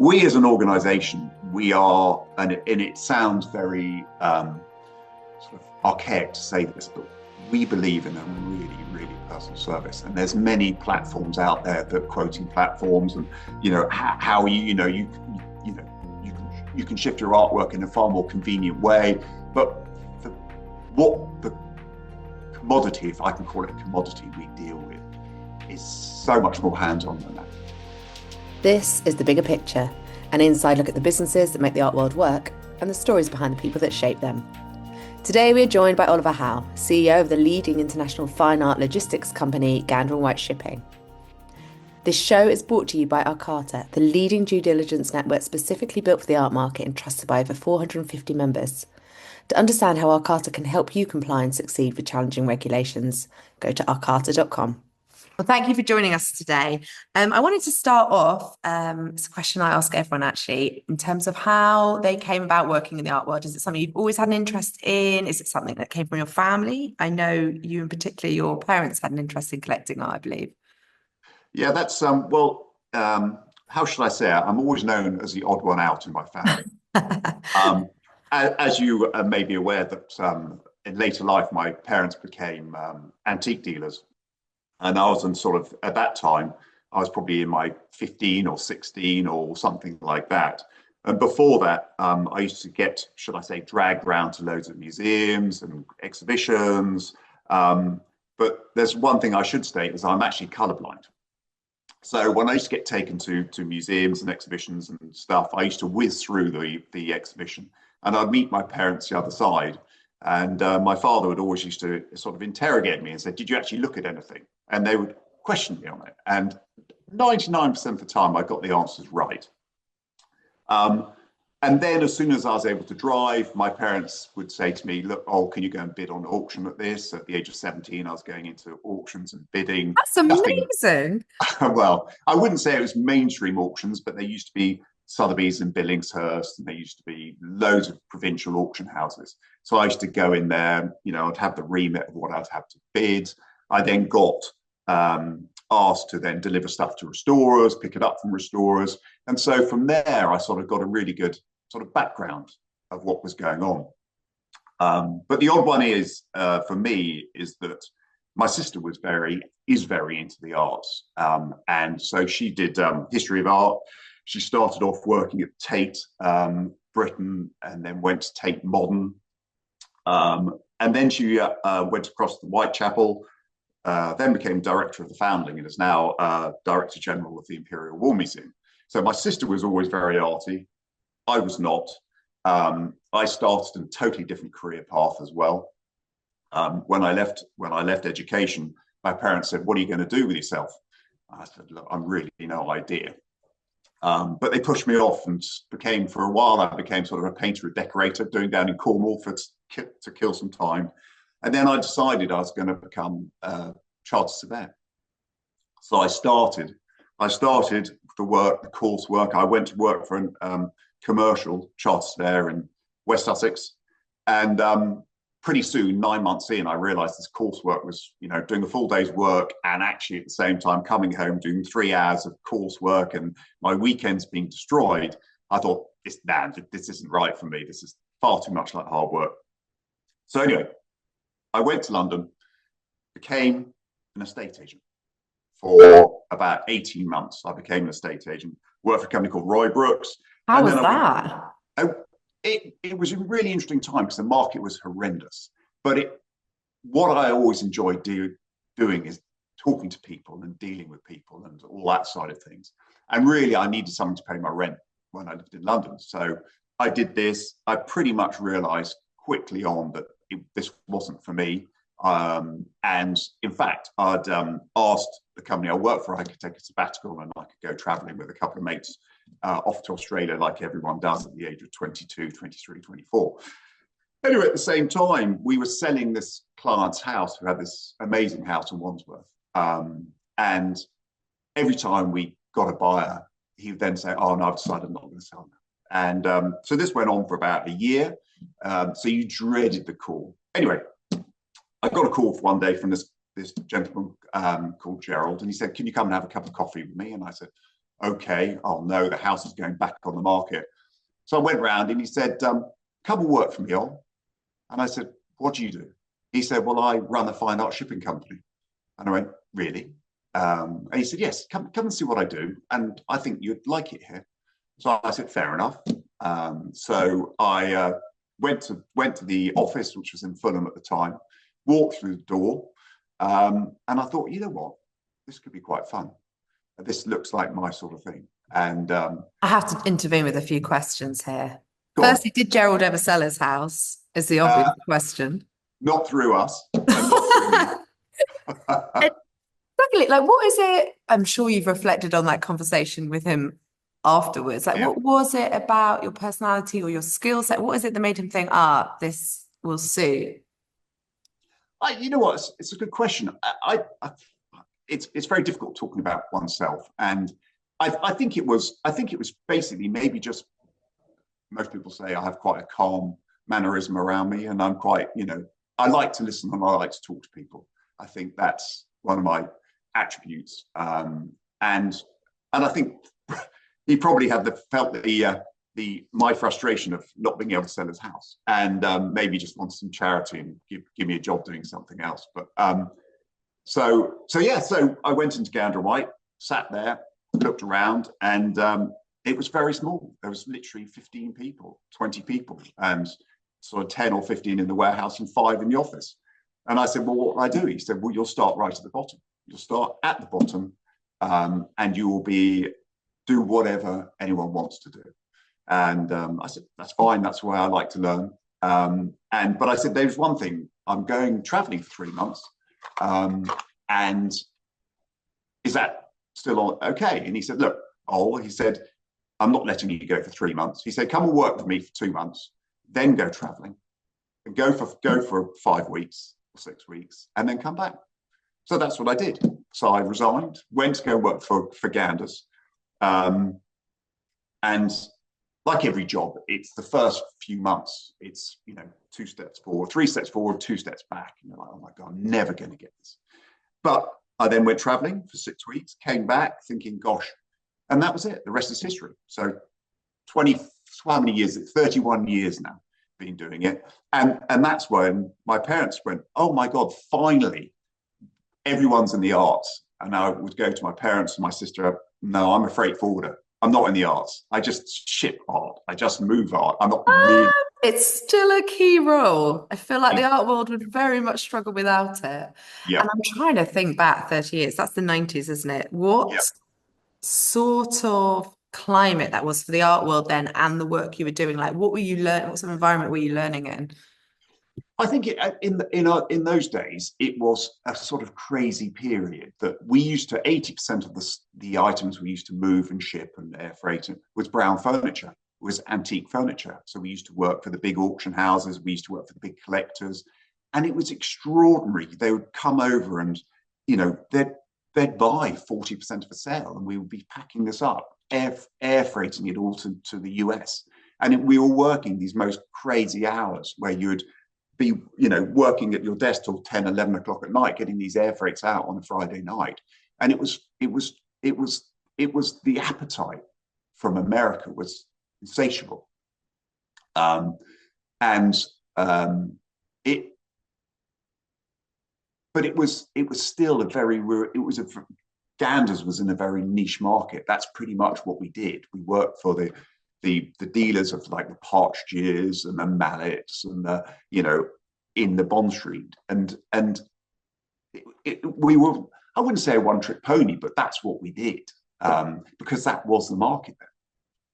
we as an organisation, we are, and it sounds very sort of archaic to say this, but we believe in a really, really personal service. And there's many platforms out there that quoting platforms, and how you can shift your artwork in a far more convenient way. But what the commodity, if I can call it a commodity, we deal with is so much more hands-on than that. This is The Bigger Picture, an inside look at the businesses that make the art world work and the stories behind the people that shape them. Today we are joined by Oliver Howell, CEO of the leading international fine art logistics company Gander White Shipping. This show is brought to you by Arcata, the leading due diligence network specifically built for the art market and trusted by over 450 members. To understand how Arcata can help you comply and succeed with challenging regulations, go to arcata.com. Well, thank you for joining us today. I wanted to start off, it's a question I ask everyone actually, in terms of how they came about working in the art world. Is it something you've always had an interest in? Is it something that came from your family? I know you in particular, your parents had an interest in collecting art, I believe. Yeah, that's, how should I say it? I'm always known as the odd one out in my family. As you may be aware that in later life, my parents became antique dealers. And I was in sort of, at that time, I was probably in my 15 or 16 or something like that. And before that, I used to get, should I say, dragged around to loads of museums and exhibitions. But there's one thing I should state is I'm actually colorblind. So when I used to get taken to museums and exhibitions and stuff, I used to whiz through the exhibition and I'd meet my parents the other side. And my father would always used to sort of interrogate me and say, did you actually look at anything? And they would question me on it. And 99% of the time, I got the answers right. And then as soon as I was able to drive, my parents would say to me, look, oh, can you go and bid on auction at this? At the age of 17, I was going into auctions and bidding. That's amazing. Well, I wouldn't say it was mainstream auctions, but there used to be Sotheby's and Billingshurst, and there used to be loads of provincial auction houses. So I used to go in there, I'd have the remit of what I'd have to bid. I then got asked to then deliver stuff to restorers, pick it up from restorers. And so from there, I sort of got a really good sort of background of what was going on. But the odd one is, for me, is that my sister is very into the arts. And so she did history of art. She started off working at Tate Britain and then went to Tate Modern. And then she went across to Whitechapel, then became director of the Foundling and is now Director General of the Imperial War Museum. So my sister was always very arty. I was not. I started a totally different career path as well. When I left education, my parents said, what are you going to do with yourself? I said, look, I'm really no idea. But they pushed me off and for a while, I became sort of a painter and decorator, doing down in Cornwall to kill some time. And then I decided I was going to become a chartered surveyor. So I started the coursework. I went to work for a commercial chartered surveyor in West Sussex. And pretty soon, 9 months in, I realized this coursework was, doing a full day's work and actually at the same time coming home, doing 3 hours of coursework and my weekends being destroyed. I thought, this isn't right for me. This is far too much like hard work. So anyway, I went to London, became an estate agent. For about 18 months, I became an estate agent, worked for a company called Roy Brooks. How was that? It was a really interesting time because the market was horrendous. But what I always enjoyed doing is talking to people and dealing with people and all that side of things. And really, I needed something to pay my rent when I lived in London. So I did this. I pretty much realized quickly on that this wasn't for me. And in fact, I'd asked the company I worked for, I could take a sabbatical and I could go traveling with a couple of mates off to Australia like everyone does at the age of 22, 23, 24. Anyway, at the same time, we were selling this client's house who had this amazing house in Wandsworth. And every time we got a buyer, he would then say, oh, no, I've decided I'm not going to sell now. And so this went on for about a year. So you dreaded the call. Anyway, I got a call one day from this gentleman called Gerald, and he said, can you come and have a cup of coffee with me? And I said, okay, oh no, the house is going back on the market. So I went round and he said, come and work for me, Ol. And I said, what do you do? He said, well, I run a fine art shipping company. And I went, really? And he said, yes, come and see what I do. And I think you'd like it here. So I said, fair enough. So I went to the office, which was in Fulham at the time, walked through the door, and I thought, you know what, this could be quite fun. This looks like my sort of thing. And I have to intervene with a few questions here. go on. Firstly, did Gerald ever sell his house? Is the obvious question. Not through us. And not through me. Secondly, like, what is it? I'm sure you've reflected on that conversation with him afterwards. Like, Yeah. what was it about your personality or your skill set? What is it that made him think, this will suit? You know what? It's a good question. It's very difficult talking about oneself, and I think it was basically maybe just, most people say I have quite a calm mannerism around me, and I'm quite, I like to listen and I like to talk to people. I think that's one of my attributes, and I think he probably felt my frustration of not being able to sell his house, and maybe just wanted some charity and give me a job doing something else. But so I went into Gander White, sat there, looked around, and it was very small. There was literally 15 people, 20 people, and sort of 10 or 15 in the warehouse and 5 in the office. And I said, well, what will I do? He said, well, you'll start right at the bottom. You'll start at the bottom, and you will do whatever anyone wants to do. And I said, that's fine. That's why I like to learn. But I said, there's one thing. I'm going traveling for 3 months. And is that still okay? And he said, look, he said, I'm not letting you go for 3 months. He said, come and work for me for 2 months, then go traveling, and go for 5 weeks or 6 weeks, and then come back. So that's what I did. So I resigned, went to go work for Ganders. And like every job, it's the first few months, it's 2 steps forward, 3 steps forward, 2 steps back. And you're like, oh my God, I'm never going to get this. But I then went traveling for 6 weeks, came back thinking, gosh, and that was it. The rest is history. So how many years? 31 years now been doing it. And that's when my parents went, oh my God, finally, everyone's in the arts. And I would go to my parents and my sister, no, I'm a freight forwarder. I'm not in the arts. I just ship art. I just move art. I'm not really. It's still a key role. I feel like the art world would very much struggle without it. Yeah. And I'm trying to think back 30 years. That's the 90s, isn't it? What sort of climate that was for the art world then, and the work you were doing? Like, what were you learning? What sort of environment were you learning in? I think in those days, it was a sort of crazy period that we used to, 80% of the items we used to move and ship and air freight was brown furniture, was antique furniture. So we used to work for the big auction houses, we used to work for the big collectors, and it was extraordinary. They would come over and, they'd buy 40% of a sale, and we would be packing this up, air freighting it all to the US. And we were working these most crazy hours where you'd be working at your desk till 10, 11 o'clock at night, getting these air freights out on a Friday night. And it was the appetite from America was insatiable. But it was still Ganders was in a very niche market. That's pretty much what we did. We worked for the dealers of like the Partridges and the Mallets and the, in the Bond Street. And we were, I wouldn't say a one-trick pony, but that's what we did, because that was the market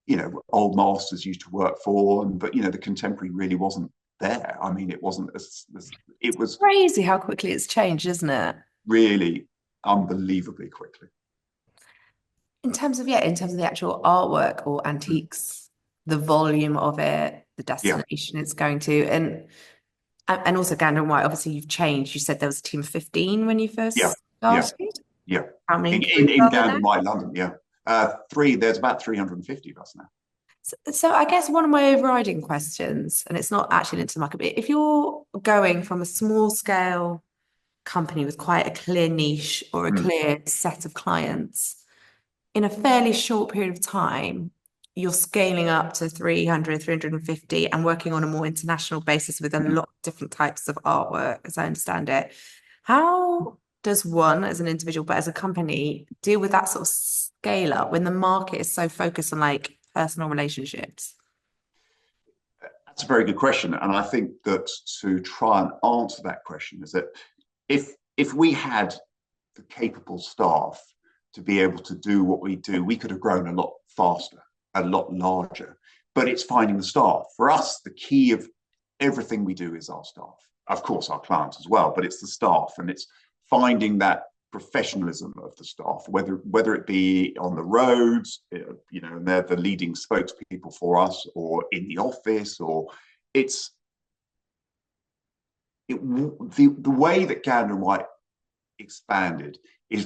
then. Old masters used to work for, but the contemporary really wasn't there. I mean, it wasn't it was crazy how quickly it's changed, isn't it? Really unbelievably quickly. In terms of the actual artwork or antiques, the volume of it, the destination it's going to, and also Gander White, obviously you've changed. You said there was a team of 15 when you first started? Yeah. How many? In Gander White, London, there's about 350 of us now. So I guess one of my overriding questions, and it's not actually linked to the market, but if you're going from a small scale company with quite a clear niche or a clear set of clients in a fairly short period of time, you're scaling up to 300, 350, and working on a more international basis with a lot of different types of artwork, as I understand it. How does one, as an individual, but as a company, deal with that sort of scale up when the market is so focused on like personal relationships? That's a very good question. And I think that to try and answer that question is that if we had the capable staff to be able to do what we do, we could have grown a lot faster, a lot larger. But it's finding the staff. For us, the key of everything we do is our staff. Of course, our clients as well, but it's the staff, and it's finding that professionalism of the staff, whether it be on the roads, and they're the leading spokespeople for us, or in the office, or the way that Gander White expanded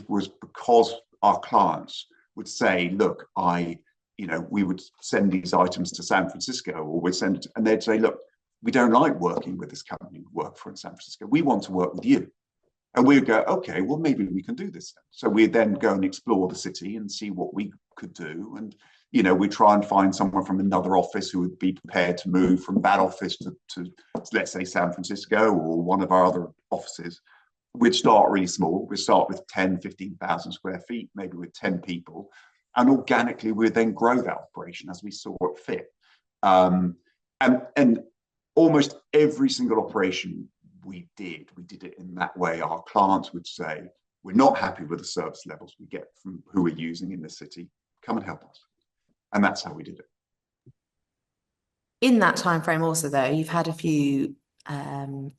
was because our clients would say, look, we would send these items to San Francisco, or we'd send it, and they'd say, look, we don't like working with this company we work for in San Francisco. We want to work with you. And we'd go, okay, well, maybe we can do this then. So we'd then go and explore the city and see what we could do. And, we try and find someone from another office who would be prepared to move from that office to let's say, San Francisco or one of our other offices. We'd start really small. We'd start with 10, 15,000 square feet, maybe with 10 people. And organically, we'd then grow that operation as we saw it fit. And almost every single operation we did it in that way. Our clients would say, we're not happy with the service levels we get from who we're using in the city. Come and help us. And that's how we did it. In that time frame also, though, you've had a few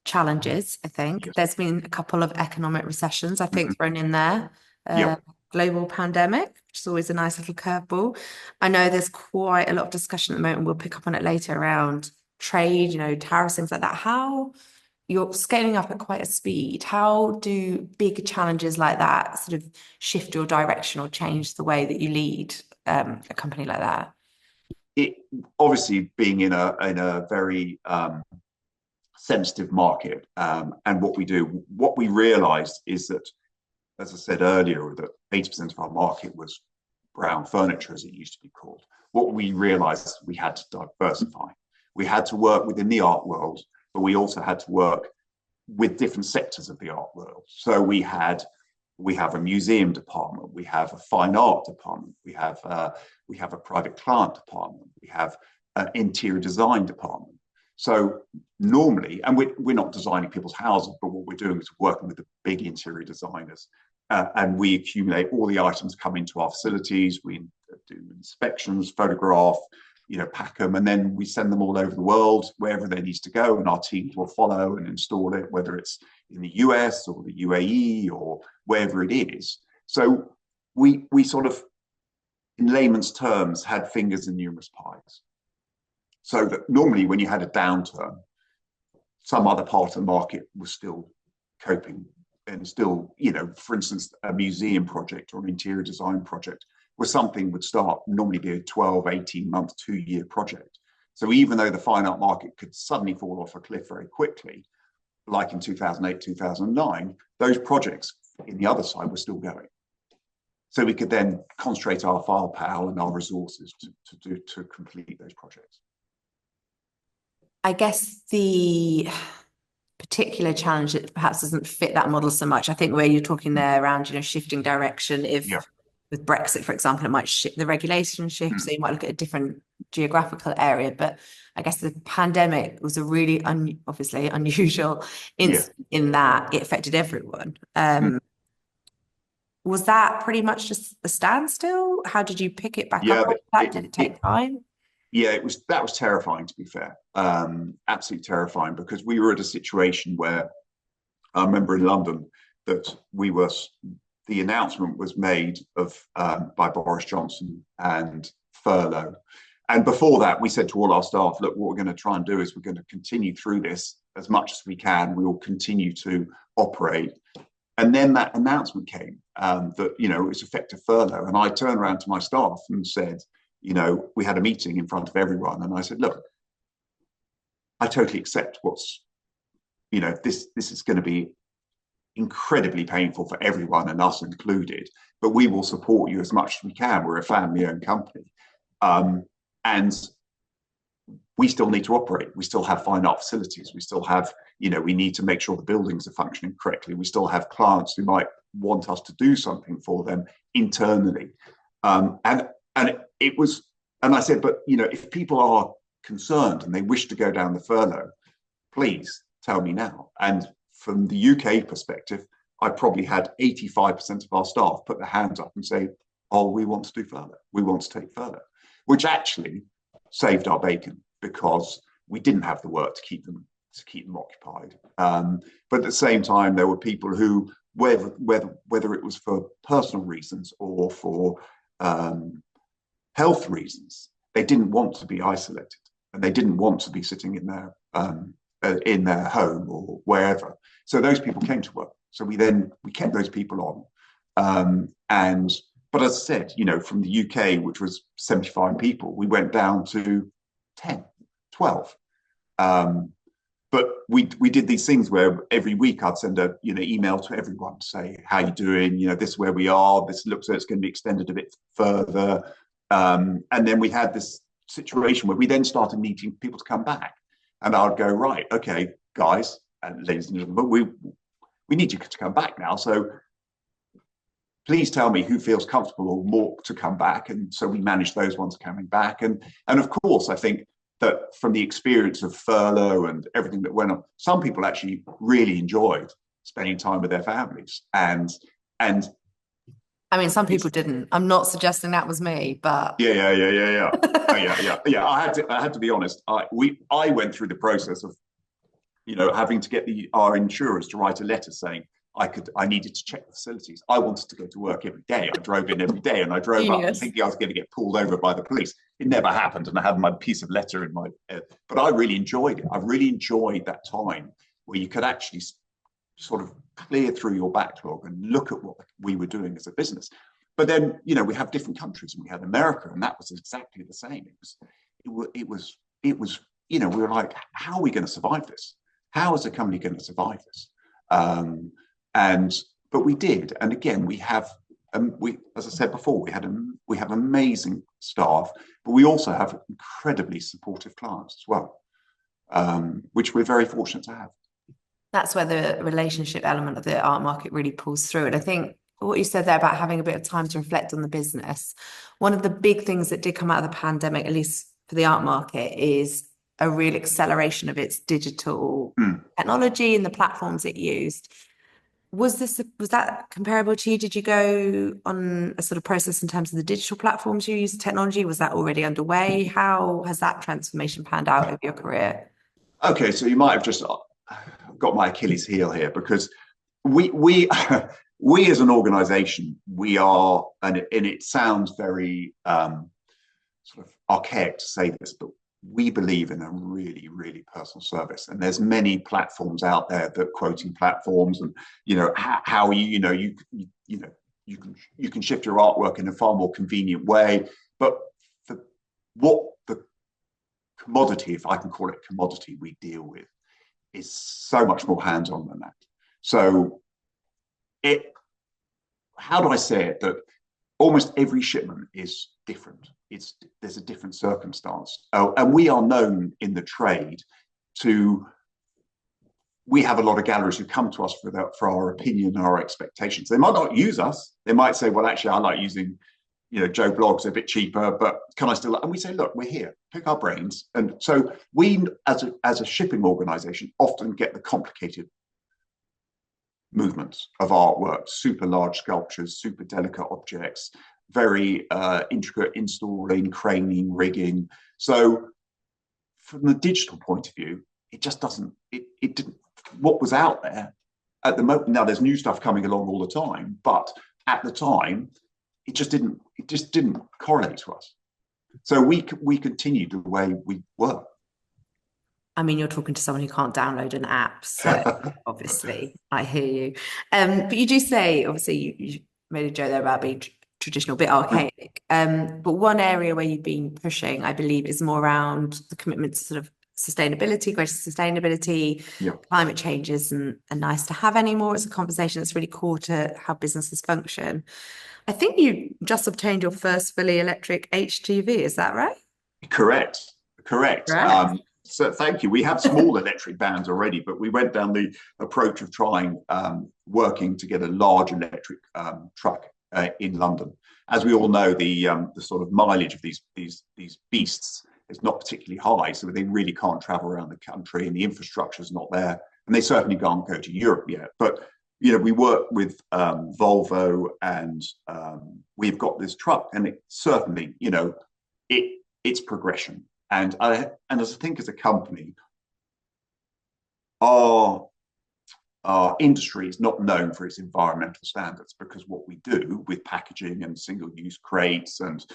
challenges, I think. Yes. There's been a couple of economic recessions, I think, thrown in there. Yep. Global pandemic, which is always a nice little curveball. I know there's quite a lot of discussion at the moment, we'll pick up on it later, around trade, tariffs, things like that. How you're scaling up at quite a speed. How do big challenges like that sort of shift your direction or change the way that you lead a company like that? It obviously, being in a very sensitive market, and what we realized is that, as I said earlier, that 80% of our market was brown furniture, as it used to be called. What we realized, we had to diversify. We had to work within the art world, but we also had to work with different sectors of the art world. So we have a museum department, we have a fine art department, we have a private client department, we have an interior design department. So normally, and we're not designing people's houses, but what we're doing is working with the big interior designers, and we accumulate all the items come into our facilities. We do inspections, photograph, pack them, and then we send them all over the world, wherever they need to go, and our teams will follow and install it, whether it's in the US or the UAE or wherever it is. So we sort of, in layman's terms, had fingers in numerous pies. So that normally when you had a downturn, some other part of the market was still coping, and still, for instance, a museum project or an interior design project was something would start, normally be a 12, 18 month, 2-year project. So even though the fine art market could suddenly fall off a cliff very quickly, like in 2008, 2009, those projects in the other side were still going. So we could then concentrate our firepower and our resources to complete those projects. I guess the particular challenge that perhaps doesn't fit that model so much, I think, where you're talking there around, shifting direction. If with Brexit, for example, it might shift, the regulation shift, so you might look at a different geographical area. But I guess the pandemic was a really obviously unusual incident in that it affected everyone. Was that pretty much just a standstill? How did you pick it back up? Did it take time? Yeah, that was terrifying, to be fair. Absolutely terrifying, because we were at a situation where I remember in London that the announcement was made by Boris Johnson and furlough. And before that, we said to all our staff, look, what we're going to try and do is we're going to continue through this as much as we can. We will continue to operate. And then that announcement came that, it was effective furlough. And I turned around to my staff and said, we had a meeting in front of everyone. And I said, look, I totally accept this is going to be incredibly painful for everyone, and us included, but we will support you as much as we can. We're a family-owned company. And we still need to operate. We still have fine art facilities. We still have, we need to make sure the buildings are functioning correctly. We still have clients who might want us to do something for them internally. And it was, and I said, but, if people are concerned and they wish to go down the furlough, please tell me now. And from the UK perspective, I probably had 85% of our staff put their hands up and say, oh, we want to do furlough. We want to take furlough, which actually saved our bacon, because we didn't have the work to keep them occupied. But at the same time, there were people who, whether it was for personal reasons or for health reasons, they didn't want to be isolated, and they didn't want to be sitting in their home or wherever. So those people came to work. So we kept those people on. But as I said, from the UK, which was 75 people, we went down to 10, 12. But we did these things where every week I'd send a email to everyone to say, how you doing? This is where we are. This looks like it's going to be extended a bit further. And then we had this situation where we then started needing people to come back. And I would go, right, okay, guys and ladies and gentlemen, we need you to come back now. So please tell me who feels comfortable or more to come back. And so we managed those ones coming back. And of course, I think that from the experience of furlough and everything that went on, some people actually really enjoyed spending time with their families. And I mean, some people didn't. I'm not suggesting that was me, but yeah. I had to be honest. I went through the process of, having to get our insurers to write a letter saying I needed to check the facilities. I wanted to go to work every day. I drove in every day, and I drove up thinking I was going to get pulled over by the police. It never happened, and I had my piece of letter in my head. But I really enjoyed it. I really enjoyed that time where you could actually sort of clear through your backlog and look at what we were doing as a business. But then, we have different countries, and we had America, and that was exactly the same. It was, we were like, how are we going to survive this? How is a company going to survive this? But we did. And again, we have, as I said before, we have amazing staff, but we also have incredibly supportive clients as well, which we're very fortunate to have. That's where the relationship element of the art market really pulls through. And I think what you said there about having a bit of time to reflect on the business, one of the big things that did come out of the pandemic, at least for the art market, is a real acceleration of its digital technology and the platforms it used. Was that comparable to you? Did you go on a sort of process in terms of the digital platforms you use, technology? Was that already underway? How has that transformation panned out over your career? Okay, so you might have just got my Achilles heel here, because we as an organization, we are, and it sounds very sort of archaic to say this, but we believe in a really, really personal service. And there's many platforms out there, that quoting platforms, and how you can shift your artwork in a far more convenient way. But for what the commodity, if I can call it commodity, we deal with, is so much more hands-on than that. So how do I say it? That almost every shipment is different. There's a different circumstance. And we are known in the trade we have a lot of galleries who come to us for our opinion and our expectations. They might not use us. They might say, well, actually, I like using, Joe Blogs, a bit cheaper, but can I still? And we say, look, we're here, pick our brains. And so we, as a shipping organization, often get the complicated movements of artwork, super large sculptures, super delicate objects, very intricate installing, craning, rigging. So from the digital point of view, it just doesn't, it didn't, what was out there at the moment, now there's new stuff coming along all the time, but at the time, it just didn't correlate to us. So we continued the way we were. I mean, you're talking to someone who can't download an app, so obviously I hear you. But you do say, obviously, you made a joke there about being traditional, a bit archaic. But one area where you've been pushing, I believe, is more around the commitment to sort of sustainability, greater sustainability, Yeah. climate change isn't a nice to have anymore. It's a conversation that's really core to how businesses function. I think you just obtained your first fully electric HGV, is that right? Correct. Correct. Right. So thank you. We have small electric vans already, but we went down the approach of trying working to get a large electric truck in London. As we all know, the sort of mileage of these beasts is not particularly high, so they really can't travel around the country, and the infrastructure is not there, and they certainly can't go to Europe yet. But we work with Volvo, and we've got this truck, and it certainly, it's progression. And as I think as a company, our industry is not known for its environmental standards, because what we do with packaging and single-use crates and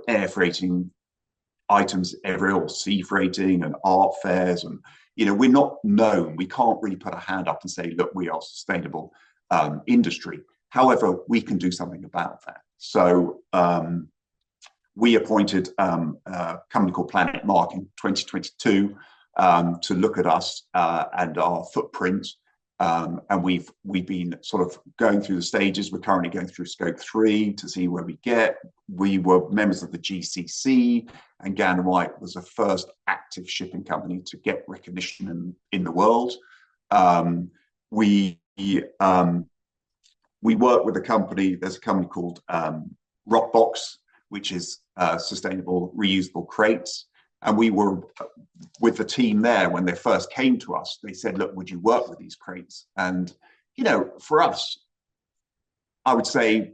air freighting items everywhere, or sea freighting and art fairs, and we're not known. We can't really put a hand up and say, look, we are a sustainable industry. However, we can do something about that. So we appointed a company called Planet Mark in 2022 to look at us and our footprint. And we've been sort of going through the stages. We're currently going through scope 3 to see where we get. We were members of the GCC, and Gander White was the first active shipping company to get recognition in the world. We work with a company. There's a company called Rockbox, which is sustainable reusable crates. And we were with the team there when they first came to us. They said, look, would you work with these crates? And, for us, I would say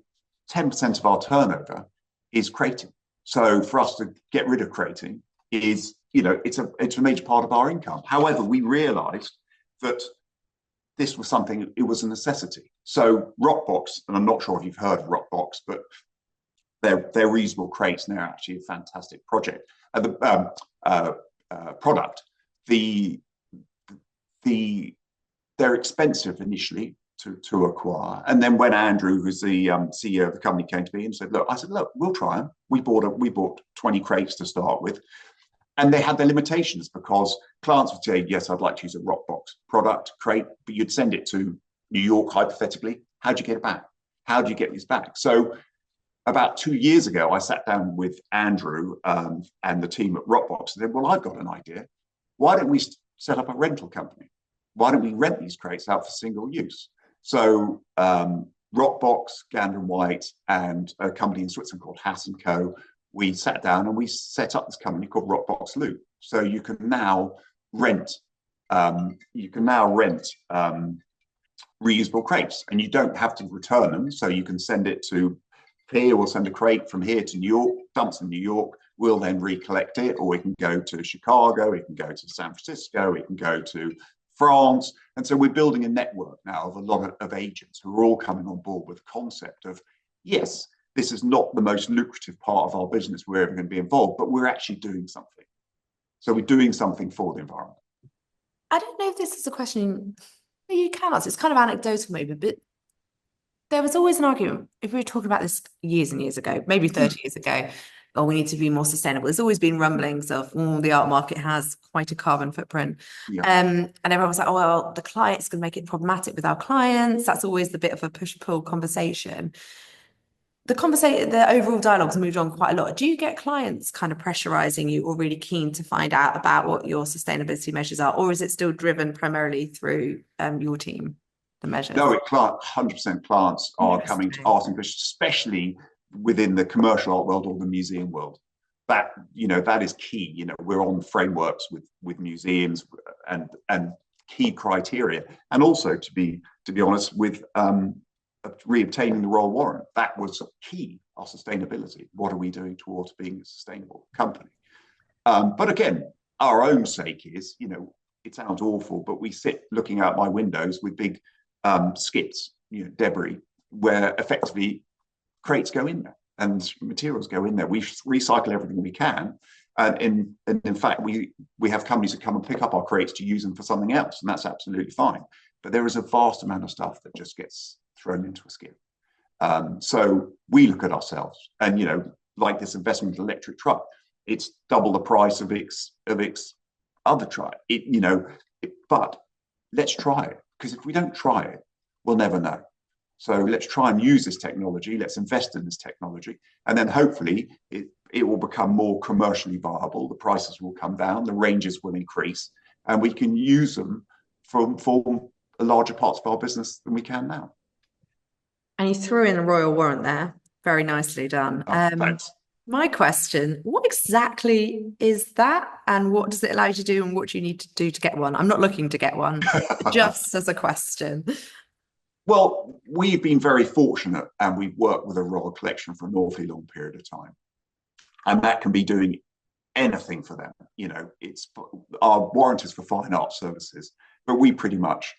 10% of our turnover is crating. So for us to get rid of crating is, it's a major part of our income. However, we realized that this was something, it was a necessity. So Rockbox, and I'm not sure if you've heard of Rockbox, but their reusable crates, and they're actually a fantastic project. Product. They're expensive initially to acquire, and then when Andrew, who's the CEO of the company, came to me and said, "Look," I said, "Look, we'll try them." We bought 20 crates to start with, and they had their limitations because clients would say, "Yes, I'd like to use a Rockbox product crate," but you'd send it to New York hypothetically. How do you get it back? How do you get these back? So about 2 years ago, I sat down with Andrew and the team at Rockbox and said, well, I've got an idea. Why don't we set up a rental company? Why don't we rent these crates out for single use? So Rockbox, Gander White, and a company in Switzerland called Hass & Co., we sat down and we set up this company called Rockbox Loop. So you can now rent reusable crates, and you don't have to return them. So you can send it to here, we'll send a crate from here to New York, dumps in New York, we'll then recollect it, or we can go to Chicago, we can go to San Francisco, we can go to France. And so we're building a network now of a lot of agents who are all coming on board with the concept of, yes, this is not the most lucrative part of our business we're ever going to be involved, but we're actually doing something. So we're doing something for the environment. I don't know if this is a question you can answer. It's kind of anecdotal maybe, but there was always an argument, if we were talking about this years and years ago, maybe 30 years ago, oh, we need to be more sustainable. There's always been rumblings of, the art market has quite a carbon footprint. Yeah. And everyone was like, oh, well, the client's going to make it problematic with our clients. That's always the bit of a push-pull conversation. The overall dialogue's moved on quite a lot. Do you get clients kind of pressurizing you or really keen to find out about what your sustainability measures are? Or is it still driven primarily through your team? The measures? No, 100% clients are coming to art and questions, especially within the commercial art world or the museum world. That is key. We're on frameworks with museums and key criteria, and also to be honest, with reobtaining the Royal Warrant, that was key. Our sustainability. What are we doing towards being a sustainable company? But again, our own sake is, it sounds awful, but we sit looking out my windows with big skips, debris, where effectively crates go in there and materials go in there. We recycle everything we can, and in fact, we have companies that come and pick up our crates to use them for something else, and that's absolutely fine. But there is a vast amount of stuff that just gets thrown into a skip. So we look at ourselves, and like this investment in electric truck, it's double the price of its other try it, but let's try it, because if we don't try it, we'll never know. So let's try and use this technology. Let's invest in this technology. And then hopefully it will become more commercially viable. The prices will come down, the ranges will increase, and we can use them for larger parts of our business than we can now. And you threw in a royal warrant there. Very nicely done. Thanks. My question, what exactly is that, and what does it allow you to do, and what do you need to do to get one? I'm not looking to get one, just as a question. Well, we've been very fortunate, and we've worked with a Royal Collection for an awfully long period of time. And that can be doing anything for them. It's our warrant is for fine art services, but we pretty much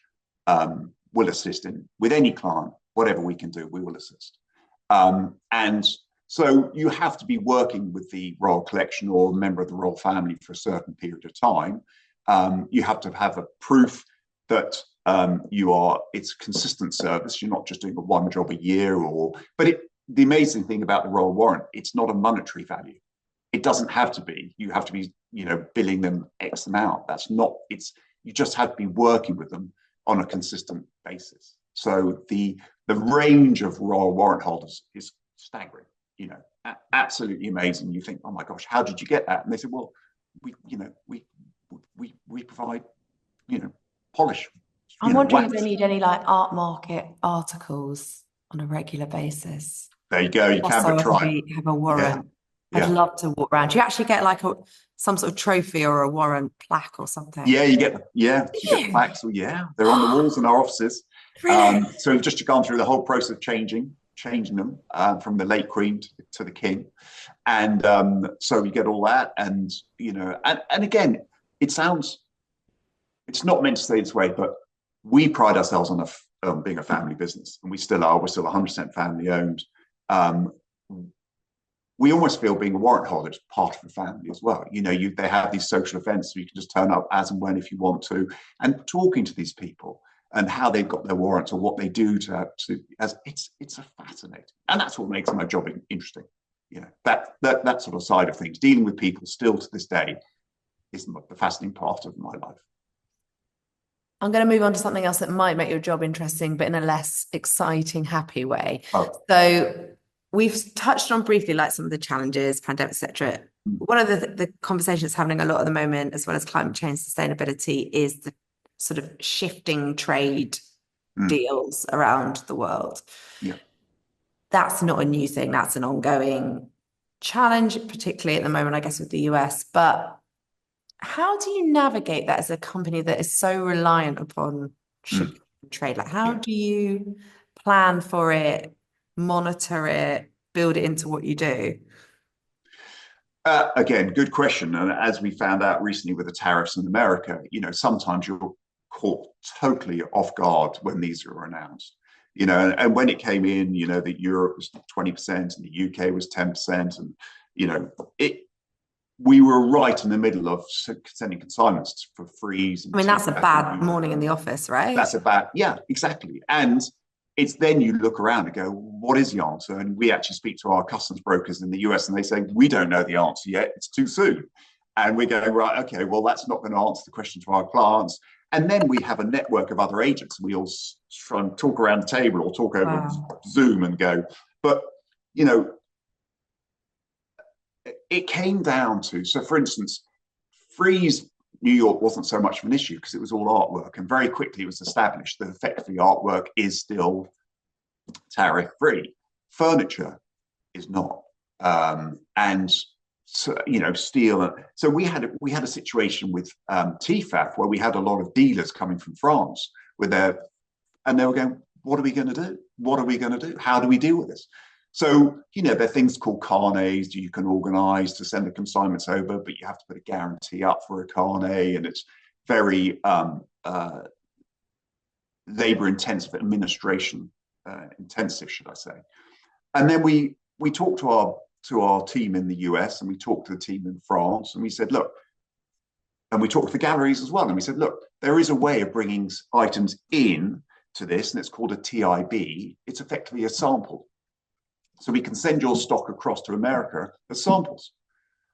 will assist with any client, whatever we can do, we will assist. And so you have to be working with the Royal Collection or a member of the royal family for a certain period of time. You have to have a proof that it's consistent service. You're not just doing one job a year, but the amazing thing about the royal warrant, it's not a monetary value. It doesn't have to be. You have to be, billing them X amount. You just have to be working with them on a consistent basis. So the range of royal warrant holders is staggering, absolutely amazing. You think, oh my gosh, how did you get that? And they said, well, we provide, polish. I'm wondering if they need any art market articles on a regular basis. There you go. You can but try. Have a warrant. Yeah. I'd love to walk around. Do you actually get like some sort of trophy or a warrant plaque or something? Yeah, you get plaques. So they're on the walls in our offices. Really? So just to go through the whole process of changing them from the late Queen to the King, and so you get all that, and and again, it's not meant to stay this way, but we pride ourselves on being a family business, and we still are. We're still 100% family owned. We almost feel being a warrant holder is part of the family as well. They have these social events, so you can just turn up as and when if you want to, and talking to these people and how they've got their warrants or what they do it's a fascinating, and that's what makes my job interesting. That sort of side of things, dealing with people still to this day, is the fascinating part of my life. I'm going to move on to something else that might make your job interesting, but in a less exciting, happy way. Oh. So we've touched on briefly, like some of the challenges, pandemic, etc. One of the conversations that's happening a lot at the moment, as well as climate change sustainability, is the sort of shifting trade deals around the world. Yeah. That's not a new thing. That's an ongoing challenge, particularly at the moment, I guess, with the US. But how do you navigate that as a company that is so reliant upon shipping trade? Like, how do you plan for it, monitor it, build it into what you do? Again, good question. And as we found out recently with the tariffs in America, sometimes you're caught totally off guard when these are announced. And when it came in, that Europe was 20% and the UK was 10%, and we were right in the middle of sending consignments for freeze. I mean, that's a bad morning in the office, right? That's exactly. And it's then you look around and go, what is the answer? And we actually speak to our customs brokers in the US, and they say, we don't know the answer yet. It's too soon. And we're going, right, okay, well, that's not going to answer the question to our clients. And then we have a network of other agents. We all try and talk around the table or talk over Zoom and go. But, it came down to, so for instance, freeze New York wasn't so much of an issue because it was all artwork, and very quickly it was established that effectively artwork is still tariff free. Furniture is not, and so, steel. So we had a situation with TFAF where we had a lot of dealers coming from France and they were going, what are we going to do? What are we going to do? How do we deal with this? So, there are things called carnets you can organize to send the consignments over, but you have to put a guarantee up for a carnet, and it's very labor intensive, administration intensive, should I say. And then we talked to our team in the US, and we talked to the team in France, and we said, look, and we talked to the galleries as well, and we said, look, there is a way of bringing items in to this, and it's called a TIB. It's effectively a sample. So we can send your stock across to America as samples.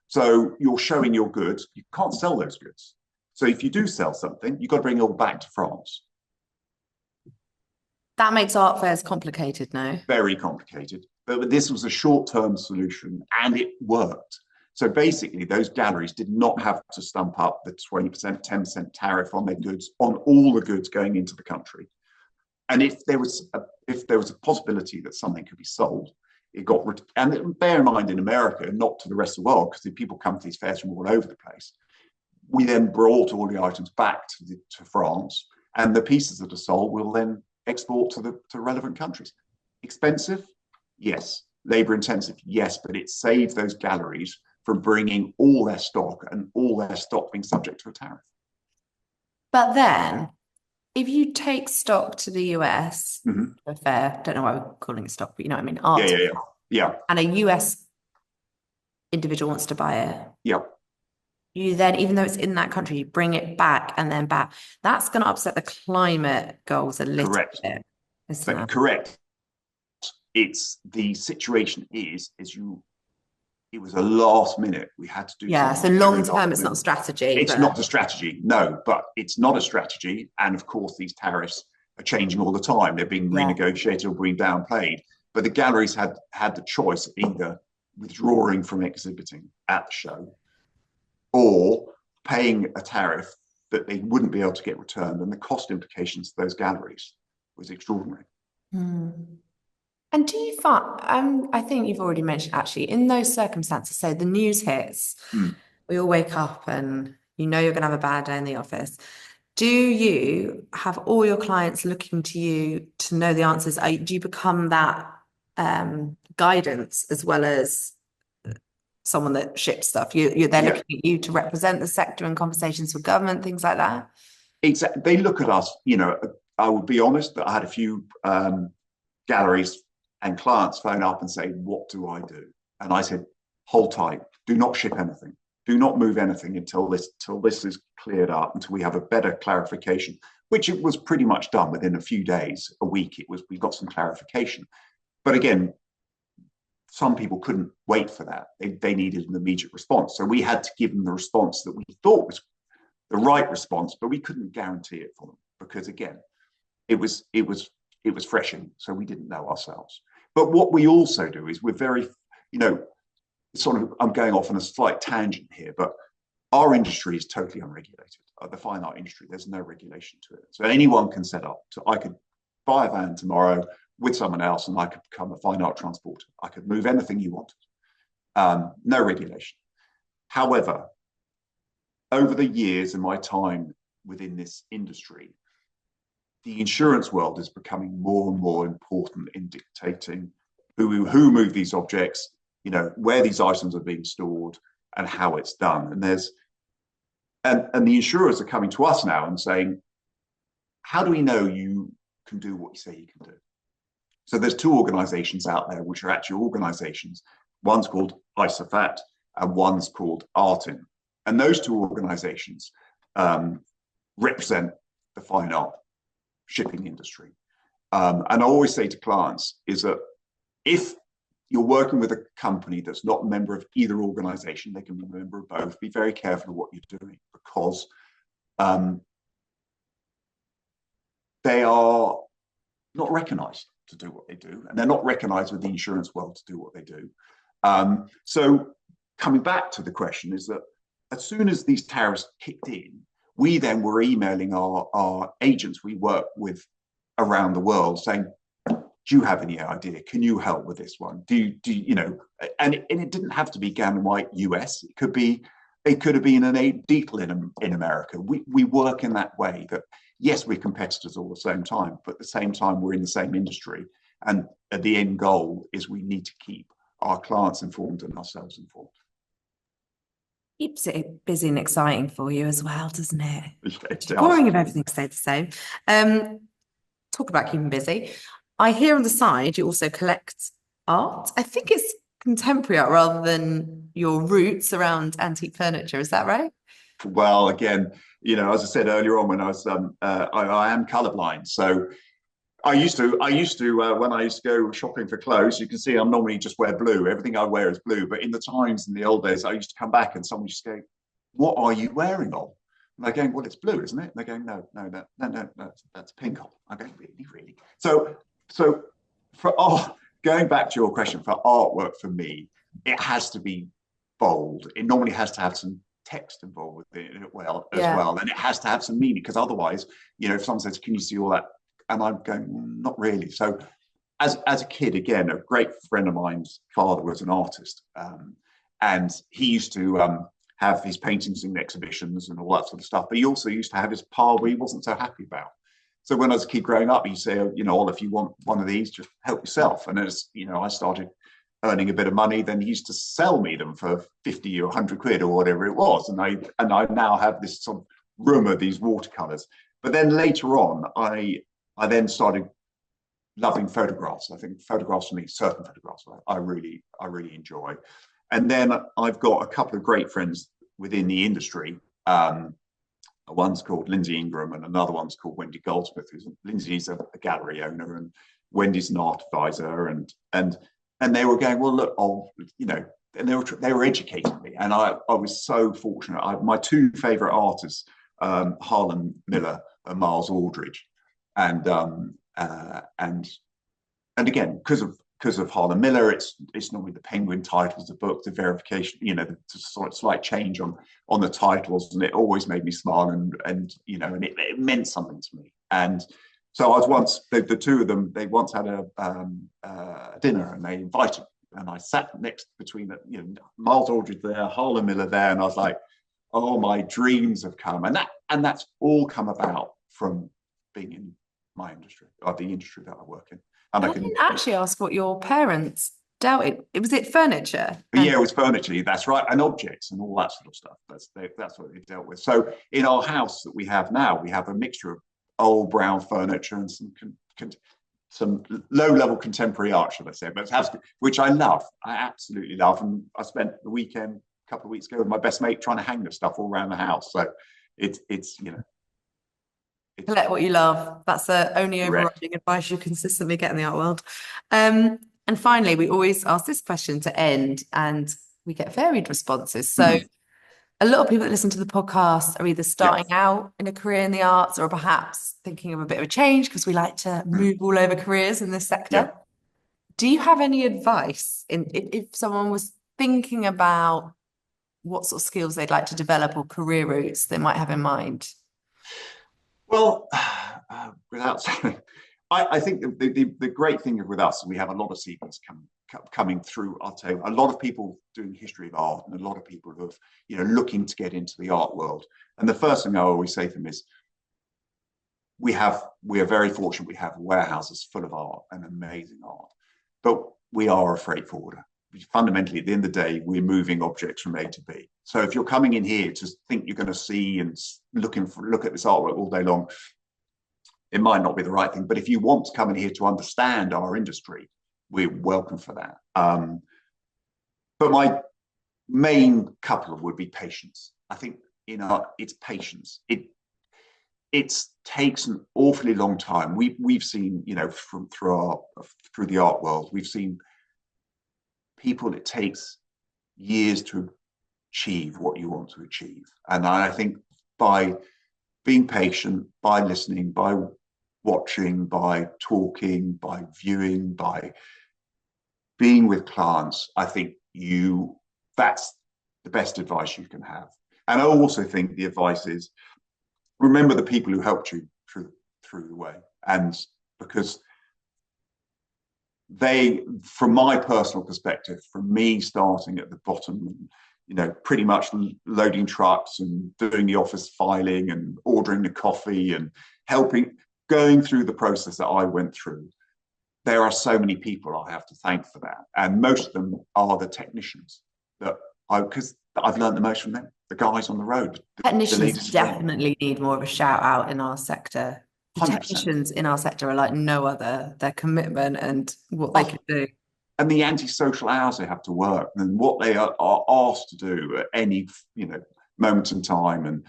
So you're showing your goods. You can't sell those goods. So if you do sell something, you've got to bring it all back to France. That makes art fairs complicated now. Very complicated. But this was a short-term solution and it worked. So basically, those galleries did not have to stump up the 20%, 10% tariff on their goods, on all the goods going into the country. And if there was a possibility that something could be sold, it got, and bear in mind in America, not to the rest of the world, because the people come to these fairs from all over the place. We then brought all the items back to France, and the pieces that are sold will then export to relevant countries. Expensive? Yes. Labor intensive? Yes. But it saved those galleries from bringing all their stock and all their stock being subject to a tariff. But then, if you take stock to the US, a fair, don't know why we're calling it stock, but you know what I mean, art, yeah. And a US individual wants to buy it. Yeah. You then, even though it's in that country, you bring it back and then back. That's going to upset the climate goals a little bit, isn't it? Correct. It's the situation it was a last minute. We had to do so long term, it's not a strategy. It's not a strategy, no, but it's not a strategy. And of course, these tariffs are changing all the time. They're being renegotiated or being downplayed. But the galleries had the choice of either withdrawing from exhibiting at the show or paying a tariff that they wouldn't be able to get returned. And the cost implications to those galleries was extraordinary. And do you find, I think you've already mentioned actually, in those circumstances, so the news hits, we all wake up and you know you're going to have a bad day in the office. Do you have all your clients looking to you to know the answers? Do you become that guidance as well as someone that ships stuff? They're looking at you to represent the sector in conversations with government, things like that? Exactly. They look at us, I would be honest that I had a few galleries and clients phone up and say, what do I do? And I said, hold tight, do not ship anything. Do not move anything until this is cleared up, until we have a better clarification, which it was pretty much done within a few days, a week. We got some clarification. But again, some people couldn't wait for that. They needed an immediate response. So we had to give them the response that we thought was the right response, but we couldn't guarantee it for them because again, it was fresh in, so we didn't know ourselves. But what we also do is we're very, I'm going off on a slight tangent here, but our industry is totally unregulated. The fine art industry, there's no regulation to it. So anyone can set up. So I could buy a van tomorrow with someone else and I could become a fine art transporter. I could move anything you wanted. No regulation. However, over the years in my time within this industry, the insurance world is becoming more and more important in dictating who move these objects, where these items are being stored and how it's done. And the insurers are coming to us now and saying, how do we know you can do what you say you can do? So there's two organizations out there, which are actually organizations. One's called ISAFAT and one's called Artin. And those two organizations represent the fine art shipping industry. And I always say to clients is that if you're working with a company that's not a member of either organization, they can be a member of both, be very careful of what you're doing because they are not recognized to do what they do, and they're not recognized with the insurance world to do what they do. So coming back to the question is that as soon as these tariffs kicked in, we then were emailing our agents we work with around the world saying, do you have any idea? Can you help with this one? And it didn't have to be Gander White US. It could have been an Aid Deetle in America. We work in that way that, yes, we're competitors all the same time, but at the same time, we're in the same industry. And the end goal is we need to keep our clients informed and ourselves informed. Keeps it busy and exciting for you as well, doesn't it? It's boring if everything stayed the same. Talk about keeping busy. I hear on the side you also collect art. I think it's contemporary art rather than your roots around antique furniture. Is that right? Well, again, as I said earlier on, when I was, I am colorblind, so I used to when I used to go shopping for clothes, you can see I'm normally just wear blue. Everything I wear is blue. But in the old days, I used to come back and someone used to go, what are you wearing on? And they're going, well, it's blue, isn't it? And they're going, no, that's pink. I'm going, really? So going back to your question, for artwork, for me, it has to be bold. It normally has to have some text involved with it as well, and it has to have some meaning, because otherwise, if someone says, can you see all that, and I'm going, not really. So as a kid, again, a great friend of mine's father was an artist, and he used to have his paintings in exhibitions and all that sort of stuff, but he also used to have his pile where he wasn't so happy about. So when I was a kid growing up, he'd say, Oliver, if you want one of these, just help yourself. And as I started earning a bit of money, then he used to sell me them for 50 or 100 quid or whatever it was. And I now have this sort of room of these watercolors. But then later on, I then started loving photographs. I think photographs for me, certain photographs, I really enjoy. And then I've got a couple of great friends within the industry. One's called Lindsay Ingram, and another one's called Wendy Goldsmith. Lindsay's a gallery owner, and Wendy's an art advisor. And they were going, well, look, and they were educating me, and I was so fortunate. My two favorite artists, Harlan Miller and Miles Aldridge, and again, because of Harlan Miller, it's normally the Penguin titles, the book, the verification, the sort of slight change on the titles, and it always made me smile, and it meant something to me. And so I was once, the two of them, they once had a dinner, and they invited me, and I sat next between Miles Aldridge there, Harlan Miller there, and I was like, oh, my dreams have come, and that's all come about from being in my industry, or the industry that I work in. And I didn't actually ask what your parents dealt with. Was it furniture? Yeah, it was furniture. That's right, and objects and all that sort of stuff. That's what they dealt with. So in our house that we have now, we have a mixture of old brown furniture and some low-level contemporary art, should I say? But which I love. I absolutely love. And I spent the weekend a couple of weeks ago with my best mate trying to hang the stuff all around the house. So it's collect what you love. That's the only overriding advice you consistently get in the art world. And finally, we always ask this question to end, and we get varied responses. So a lot of people that listen to the podcast are either starting out in a career in the arts, or perhaps thinking of a bit of a change, because we like to move all over careers in this sector. Do you have any advice if someone was thinking about what sort of skills they'd like to develop or career routes they might have in mind? Well, without saying, I think the great thing with us, we have a lot of CVs coming through. I'll tell you, a lot of people doing history of art, and a lot of people who have, looking to get into the art world. And the first thing I always say to them is, we are very fortunate. We have warehouses full of art and amazing art, but we are a freight forwarder. Fundamentally, at the end of the day, we're moving objects from A to B. So if you're coming in here to think you're going to see and look at this artwork all day long, it might not be the right thing. But if you want to come in here to understand our industry, we're welcome for that. But my main couple would be patience. I think in art, it's patience. It takes an awfully long time. We've seen, through the art world, we've seen people, it takes years to achieve what you want to achieve. And I think by being patient, by listening, by watching, by talking, by viewing, by being with clients, I think that's the best advice you can have. And I also think the advice is, remember the people who helped you through the way. And because from my personal perspective, from me starting at the bottom, pretty much loading trucks and doing the office filing and ordering the coffee and going through the process that I went through, there are so many people I have to thank for that. And most of them are the technicians because I've learned the most from them, the guys on the road. Technicians definitely need more of a shout out in our sector. The 100%. Technicians in our sector are like no other. Their commitment and what they can do. And the antisocial hours they have to work, and what they are asked to do at any moment in time, and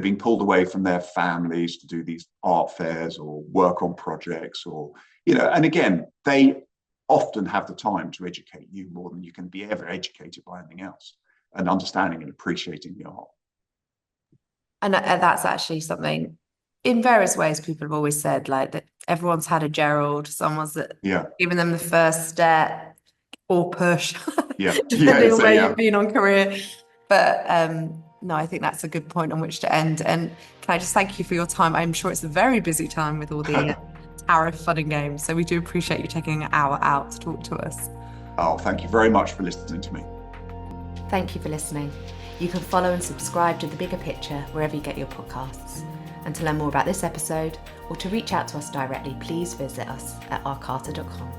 being pulled away from their families to do these art fairs or work on projects, or and again, they often have the time to educate you more than you can be ever educated by anything else, and understanding and appreciating the art. And that's actually something in various ways people have always said, like that everyone's had a Gerald, someone's that given them the first step or push, depending on where you've been on career. But no, I think that's a good point on which to end. And can I just thank you for your time? I'm sure it's a very busy time with all the tariff fun and games. So we do appreciate you taking an hour out to talk to us. Oh, thank you very much for listening to me. Thank you for listening. You can follow and subscribe to The Bigger Picture wherever you get your podcasts. And to learn more about this episode or to reach out to us directly, please visit us at rcarter.com.